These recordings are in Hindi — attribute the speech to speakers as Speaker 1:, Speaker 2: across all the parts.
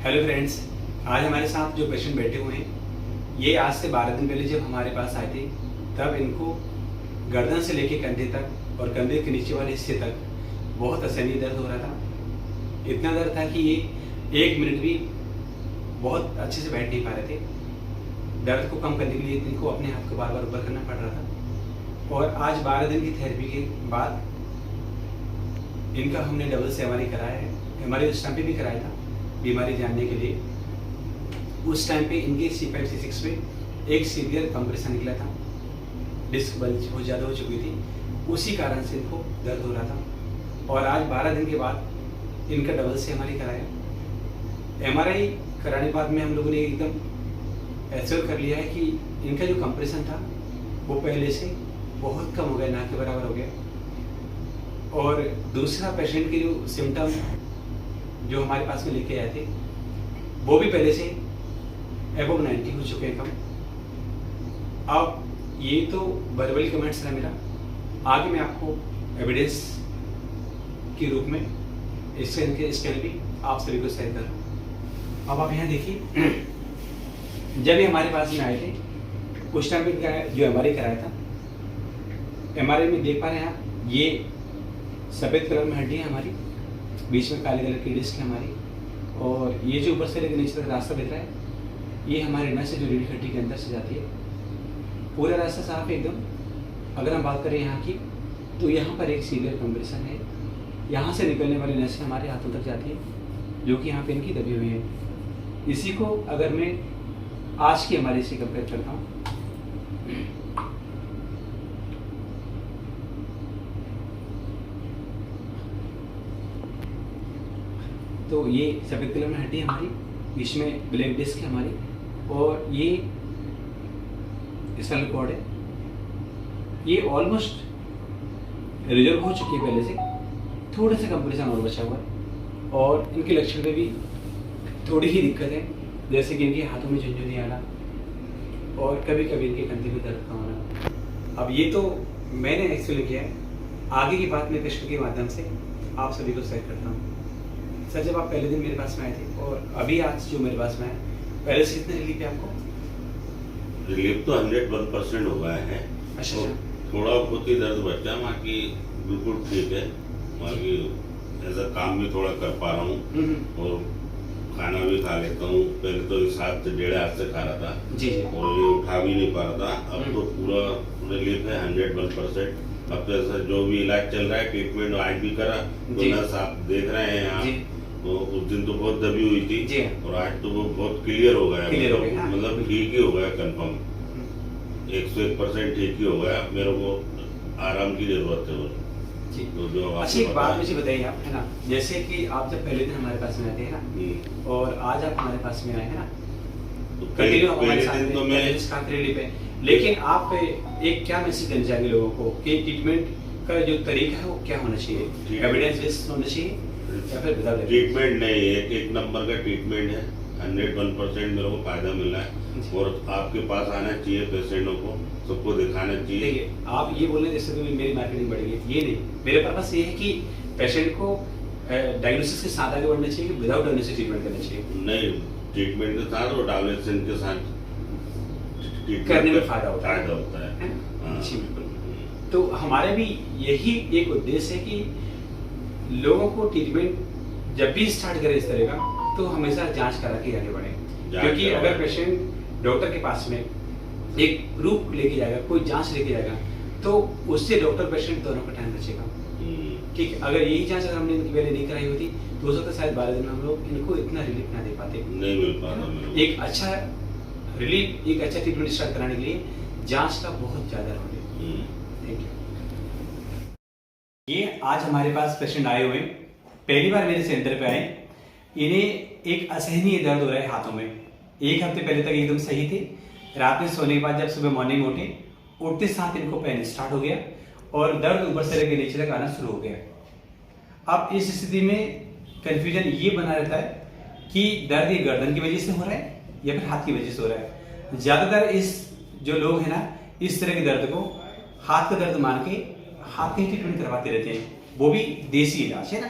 Speaker 1: हेलो फ्रेंड्स, आज हमारे साथ जो पेशेंट बैठे हुए हैं ये आज से 12 दिन पहले जब हमारे पास आए थे तब इनको गर्दन से लेके कंधे तक और कंधे के नीचे वाले हिस्से तक बहुत असहनीय दर्द हो रहा था। इतना दर्द था कि ये 1 मिनट भी बहुत अच्छे से बैठ नहीं पा रहे थे। दर्द को कम करने के लिए इनको अपने हाथ को बार बार ऊपर करना पड़ रहा था। और आज 12 दिन की थेरेपी के बाद इनका हमने डबल से MRI कराया है। MRI उस टाइम पे भी कराया था बीमारी जानने के लिए। उस टाइम पे इनके C5 C6 में एक सीवियर कंप्रेशन निकला था, डिस्क बल्ज बहुत ज़्यादा हो चुकी थी, उसी कारण से इनको दर्द हो रहा था। और आज 12 दिन के बाद इनका डबल से MRI कराया। MRI कराने के बाद में हम लोगों ने एकदम एश्योर कर लिया है कि इनका जो कंप्रेशन था वो पहले से बहुत कम हो गया, ना के बराबर हो गया। और दूसरा पेशेंट के जो सिम्टम जो हमारे पास में लेके आए थे वो भी पहले से एबव 90 हो चुके हैं कम। अब ये तो वर्बल कमेंट्स रहा मेरा, आगे मैं आपको एविडेंस के रूप में स्कैन भी आप सभी को शेयर कर रहा हूँ। अब आप यहाँ देखिए, जब ये हमारे पास में आए थे उस टाइम पे जो MRI कराया था, MRI में देख पा रहे हैं आप, ये सफ़ेद कलर में हड्डी है हमारी, बीच में काले कलर की डिस्क है हमारी, और ये जो ऊपर से लेकर नीचे तक रास्ता दिख रहा है ये हमारे नस से जो रीढ़ की हड्डी के अंदर से जाती है। पूरा रास्ता साफ है एकदम। अगर हम बात करें यहाँ की तो यहाँ पर एक सीवियर कंप्रेशन है, यहाँ से निकलने वाली नसें हमारे हाथों तक जाती है जो कि यहाँ पे इनकी दबी हुई है। इसी को अगर मैं आज की MRI से कंपेयर करता हूँ तो ये सफ़ेद कलर में हड्डी है हमारी, बीच में ब्लैक डिस्क है हमारी, और ये स्पाइनल कॉर्ड है। ये ऑलमोस्ट रिजर्व हो चुकी है पहले से, थोड़ा सा कंप्रेशन और बचा हुआ है। और इनके लक्षण में भी थोड़ी ही दिक्कत है, जैसे कि इनके हाथों में झुनझुनी आना और कभी कभी इनके कंधे में दर्द का होना। अब ये तो मैंने एक्सप्लेन किया है, आगे की बात मैं पेशेंट के माध्यम से आप सभी को शेयर करता हूँ। सर, जब आप पहले दिन मेरे पास में आए थे और अभी आज जो मेरे पास में आए, पहले से कितने रिलीफ है आपको?
Speaker 2: रिलीफ तो 101% हो गया है।
Speaker 1: अच्छा,
Speaker 2: तो थोड़ा बहुत ही दर्द बचा, बाकी बिल्कुल ठीक है। बाकी ऐसा काम भी थोड़ा कर पा रहा हूँ और खाना भी खा लेता हूँ। पहले तो इस हाथ से 1.5 हाथ से खा रहा था
Speaker 1: जी जी,
Speaker 2: और ये उठा भी नहीं पा रहा था। अब तो पूरा रिलीफ है 101%। अब तो ऐसा जो भी इलाज चल रहा है, ट्रीटमेंट आज भी करा, तो नर्स आप देख रहे हैं यहाँ, तो उस दिन तो बहुत दबी हुई थी
Speaker 1: जी,
Speaker 2: और आज तो वो बहुत क्लियर हो गया, मतलब ठीक ही हो गया, कंफर्म 101% ठीक ही हो गया। मेरे को आराम की जरूरत है
Speaker 1: जी।
Speaker 2: तो जो
Speaker 1: अच्छा, एक बात मुझे बताइए आप, है ना, जैसे कि आप जब पहले दिन हमारे पास में आए थे, है ना, और आज आप हमारे पास में आए हैं ना,
Speaker 2: तो
Speaker 1: कंटिन्यू हमारे साथ
Speaker 2: दिन तो मैं
Speaker 1: रिलीफ है, लेकिन आप एक क्या मैसेज देना चाहेंगे लोगों को कि ट्रीटमेंट का जो तरीका है वो क्या होना चाहिए? एविडेंस बेस्ड होना चाहिए या फिर विदाउट
Speaker 2: ट्रीटमेंट नहीं है? एक नंबर का ट्रीटमेंट है, 101% मेरे को फायदा मिल रहा है और आपके पास आना चाहिए, पेशेंटों को सबको दिखाना चाहिए।
Speaker 1: देखिए, आप ये बोल रहे हैं जैसे तो मेरी मार्केटिंग बढ़ेगी, ये नहीं, मेरे पर्पस ये है कि पेशेंट को डायग्नोसिस के साथ आगे बढ़ना चाहिए, विदाउट डायग्नोसिस ट्रीटमेंट करना चाहिए।
Speaker 2: नहीं, ट्रीटमेंट के साथ और डायग्नोसिस के साथ
Speaker 1: करने में फायदा होता है।
Speaker 2: जी
Speaker 1: बिल्कुल। तो हमारे भी यही एक उद्देश्य है कि लोगों को ट्रीटमेंट जब भी स्टार्ट करें इस तरह का तो हमेशा जांच करा के आगे बढ़े, क्योंकि अगर पेशेंट डॉक्टर के पास में एक प्रूफ लेके जाएगा, कोई जांच लेके जाएगा, तो उससे डॉक्टर पेशेंट दोनों का टाइम बचेगा। ठीक है, अगर यही जांच अगर हमने इनकी पहले नहीं कराई होती तो हो सकता है शायद 12 दिन में हम लोग इनको इतना रिलीफ ना दे पाते,
Speaker 2: नहीं मिल पाता।
Speaker 1: एक अच्छा रिलीफ, एक अच्छा ट्रीटमेंट स्टार्ट कराने के लिए जांच का बहुत ज्यादा रोल है। Thank you. ये आज हमारे पास पेशेंट आए हुए, पहली बार मेरे सेंटर पे आए। इन्हें एक असहनीय दर्द हो रहा है हाथों में। 1 हफ्ते पहले तक एकदम सही थे, रात में सोने के बाद जब सुबह मॉर्निंग उठे, उठते साथ इनको पेन स्टार्ट हो गया और दर्द ऊपर से लेकर नीचे तक आना शुरू हो गया। अब इस स्थिति में कंफ्यूजन ये बना रहता है कि दर्द ये गर्दन की वजह से हो रहा है या फिर हाथ की वजह से हो रहा है। ज्यादातर इस जो लोग हैं ना, इस तरह के दर्द को हाथ का दर्द मान के हाथ का ही ट्रीटमेंट करवाते रहते हैं, वो भी देसी इलाज है ना।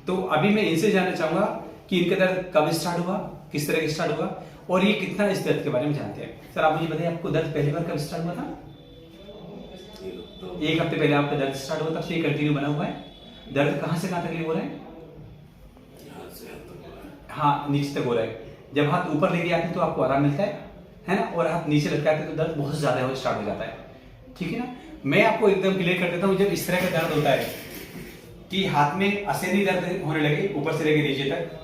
Speaker 1: तो अभी मैं इनसे जानना चाहूंगा कि इनका दर्द कब स्टार्ट हुआ, किस तरह स्टार्ट हुआ और ये कितना इस दर्द के बारे में जानते हैं। सर आप मुझे बताइए, आपको दर्द पहली बार कब स्टार्ट हुआ था? एक हफ्ते पहले आपका दर्द स्टार्ट हुआ, तब से कंटिन्यू बना हुआ है। दर्द कहाँ से कहाँ तकलीफ हो रहा है? हाँ, नीचे तक हो रहा है। जब हाथ ऊपर लेके आते हैं तो आपको आराम मिलता है ना, और हाथ नीचे लटकाते हैं तो दर्द बहुत ज्यादा स्टार्ट हो जाता है। ठीक है ना, मैं आपको एकदम क्लियर कर देता हूँ। जब इस तरह का दर्द होता है कि हाथ में असेंडी दर्द होने लगे, ऊपर से लेके नीचे तक,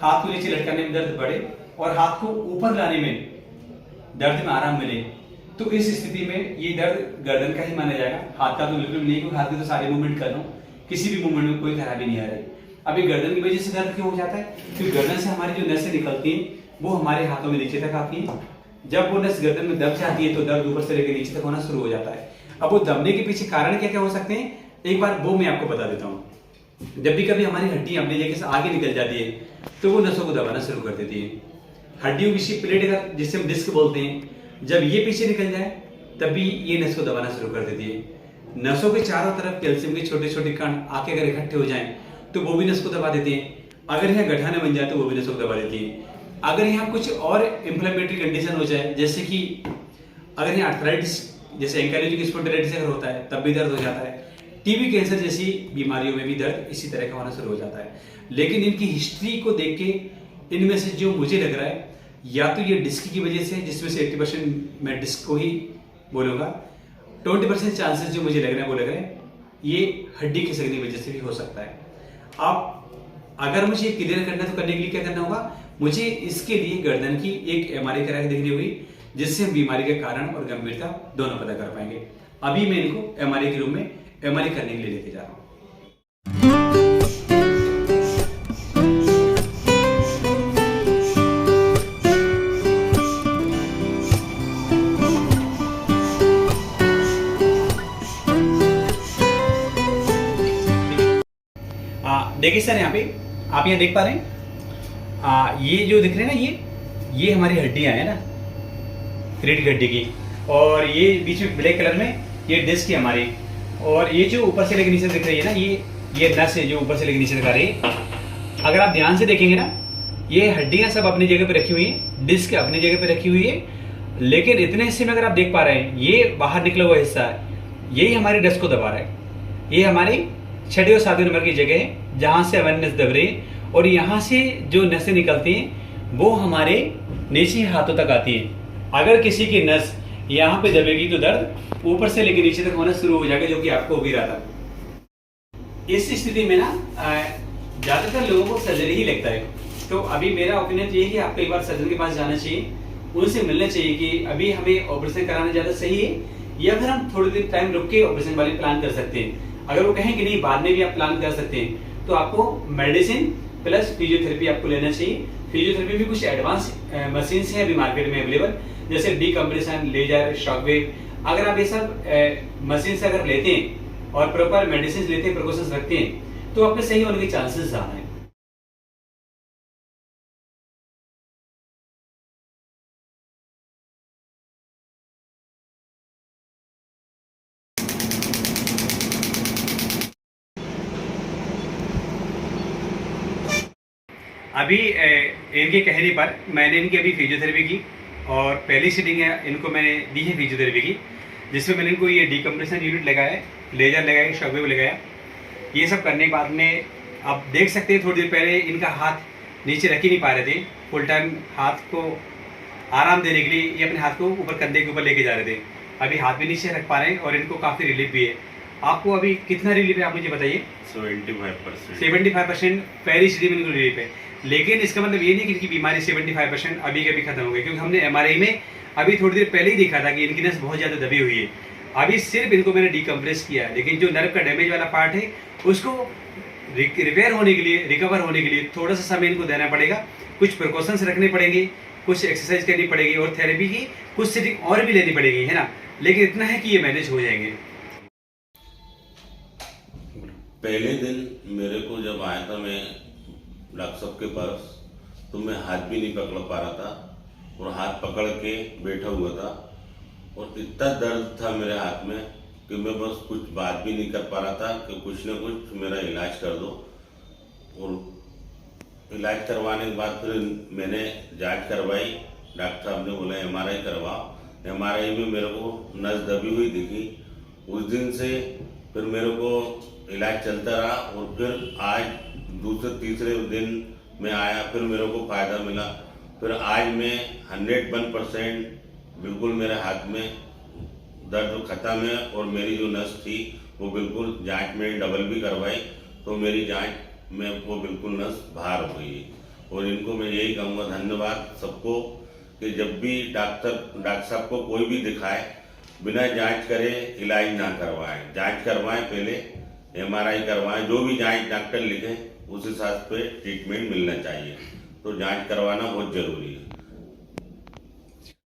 Speaker 1: हाथ को नीचे लटकाने में दर्द बढ़े और हाथ को ऊपर लाने में दर्द में आराम मिले, तो इस स्थिति में ये दर्द गर्दन का ही माना जाएगा। हाथ का तो बिल्कुल नहीं, क्योंकि हाथ की तो सारे मूवमेंट कर रहा हूँ, किसी भी मूवमेंट में कोई खराबी नहीं आ रही। अभी गर्दन की वजह से दर्द क्यों हो जाता है? क्योंकि गर्दन से हमारी जो नसें निकलती हैं वो हमारे हाथों में नीचे तक आती हैं। जब वो नस गर्दन में दब जाती है तो दर्द ऊपर से लेकर नीचे तक होना शुरू हो जाता है। अब वो दबने के पीछे कारण क्या क्या हो सकते हैं, एक बार वो मैं आपको बता देता हूँ। जब भी कभी हमारी हड्डी अपनी जगह से आगे निकल जाती है तो वो नसों को दबाना शुरू कर देती है। हड्डियों की प्लेट का जिसे हम डिस्क बोलते हैं, जब ये पीछे निकल जाए तब भी ये नस को दबाना शुरू कर देती है। नसों के चारों तरफ कैल्शियम के छोटे छोटे कण आके अगर इकट्ठे हो जाएं तो वो भी नस को दबा देते हैं। अगर यहाँ गठाने बन जाए तो वो भी नस को दबा देती है। अगर यहाँ कुछ और इंफ्लेमेटरी कंडीशन हो जाए, जैसे कि अगर यहाँ आर्थराइटिस जैसे एंकाइलोजिक स्पॉन्डिलाइटिस अगर होता है तब भी दर्द हो जाता है। टीबी कैंसर जैसी बीमारियों में भी दर्द इसी तरह का होना शुरू हो जाता है। लेकिन इनकी हिस्ट्री को देख के इनमें से जो मुझे लग रहा है, या तो ये डिस्क की वजह से, जिसमें से 80% मैं डिस्क को ही बोलूंगा, 20% चांसेस जो मुझे लग रहे हैं वो लग रहे हैं ये हड्डी खिसकने की वजह से भी हो सकता है। आप अगर मुझे क्लियर करना है तो करने के लिए क्या करना होगा, मुझे इसके लिए गर्दन की एक एमआरआई करा के देखनी होगी, जिससे हम बीमारी के कारण और गंभीरता दोनों पता कर पाएंगे। अभी मैं इनको एमआरआई के रूम में एमआरआई करने के लिए लेके जा रहा हूँ। देखिए सर, यहाँ पे आप यहाँ देख पा रहे हैं, ये जो दिख रहे हैं ना, ये हमारी हड्डियां हैं ना, रीढ़ की हड्डी की, और ये बीच में ब्लैक कलर में ये डिस्क है हमारी, और ये जो ऊपर से लेकर नीचे दिख रही है ना, ये नस है जो ऊपर से लेकर नीचे दिखा रही है। अगर आप ध्यान से देखेंगे ना, ये हड्डियां सब अपनी जगह पे रखी हुई है, डिस्क अपनी जगह पे रखी हुई है, लेकिन इतने हिस्से में अगर आप देख पा रहे हैं, ये बाहर निकला हुआ हिस्सा है, यही हमारी डिस्क को दबा रहा है। ये हमारी 6 और 7 नंबर की जगह है जहां से हमारी नस दब रही है, और यहाँ से जो नसें निकलती हैं वो हमारे नीचे हाथों तक आती हैं। अगर किसी की नस यहाँ पे दबेगी तो दर्द ऊपर से लेकर नीचे तक होना शुरू हो जाएगा, जो कि आपको हो भी रहा था। इस स्थिति में ना ज्यादातर लोगों को सर्जरी ही लगता है। तो अभी मेरा ओपिनियन ये है कि आपको एक बार सर्जन के पास जाना चाहिए, उनसे मिलना चाहिए कि अभी हमें ऑपरेशन कराना ज्यादा सही है या फिर हम थोड़ी देर टाइम रुक के ऑपरेशन वाले प्लान कर सकते हैं। अगर वो कहें कि नहीं बाद में भी आप प्लान कर सकते हैं, तो आपको मेडिसिन प्लस फिजियोथेरेपी आपको लेना चाहिए। फिजियोथेरेपी भी कुछ एडवांस मशीन है अभी मार्केट में अवेलेबल, जैसे डीकम्प्रेशन, लेजर, शॉकवेव। अगर आप ये सब मशीन से अगर लेते हैं और प्रॉपर मेडिसिन लेते हैं, प्रिकॉशंस रखते हैं, तो आपके सही होने के चांसेस ज्यादा है। अभी इनके कहने पर मैंने इनकी अभी फिजियोथेरेपी की, और पहली सीटिंग है इनको मैंने दी है फिजियोथेरेपी की, जिसमें मैंने इनको ये डीकम्प्रेशन यूनिट लगाया, लेजर लगाया, शॉकवेव लगाया। ये सब करने के बाद में आप देख सकते हैं थोड़ी देर पहले इनका हाथ नीचे रख ही नहीं पा रहे थे। फुल टाइम हाथ को आराम देने के लिए ये अपने हाथ को ऊपर कंधे के ऊपर लेके जा रहे थे। अभी हाथ भी नीचे रख पा रहे हैं और इनको काफ़ी रिलीफ भी है। आपको अभी कितना रिलीफ है आप मुझे बताइए? 75% पहली स्थिति में इनको रिलीफ है। लेकिन इसका मतलब ये नहीं कि इनकी बीमारी 75% अभी कभी खत्म हो गई, क्योंकि हमने एमआरआई में अभी थोड़ी देर पहले ही देखा था कि इनकी नस बहुत ज़्यादा दबी हुई है। अभी सिर्फ इनको मैंने डीकम्प्रेस किया है, लेकिन जो नर्व का डैमेज वाला पार्ट है उसको रिपेयर होने के लिए, रिकवर होने के लिए थोड़ा सा समय इनको देना पड़ेगा। कुछ प्रिकॉशंस रखने पड़ेंगे, कुछ एक्सरसाइज करनी पड़ेगी और थेरेपी की कुछ सीटिंग और भी लेनी पड़ेगी, है ना। लेकिन इतना है कि ये मैनेज हो जाएंगे।
Speaker 2: पहले दिन मेरे को जब आया था मैं डॉक्टर साहब के पास, तो मैं हाथ भी नहीं पकड़ पा रहा था और हाथ पकड़ के बैठा हुआ था, और इतना दर्द था मेरे हाथ में कि मैं बस कुछ बात भी नहीं कर पा रहा था कि कुछ ना कुछ मेरा इलाज कर दो। और इलाज करवाने के बाद फिर मैंने जांच करवाई। डॉक्टर साहब ने बोला एमआरआई करवाओ। एमआरआई में मेरे को नस दबी हुई दिखी। उस दिन से फिर मेरे को इलाज चलता रहा और फिर आज दूसरे तीसरे दिन मैं आया, फिर मेरे को फ़ायदा मिला। फिर आज मैं 101% बिल्कुल मेरे हाथ में दर्द ख़त्म है और मेरी जो नस थी वो बिल्कुल जांच में डबल भी करवाई तो मेरी जांच में वो बिल्कुल नस बाहर हो गई। और इनको मैं यही कहूँगा धन्यवाद सबको कि जब भी डॉक्टर साहब को कोई भी दिखाए बिना जांच करे इलाज ना करवाएं। जांच करवाएं, पहले एमआरआई करवाएं, जो भी जांच डॉक्टर लिखे उस हिसाब पे ट्रीटमेंट मिलना चाहिए। तो जांच करवाना बहुत ज़रूरी है।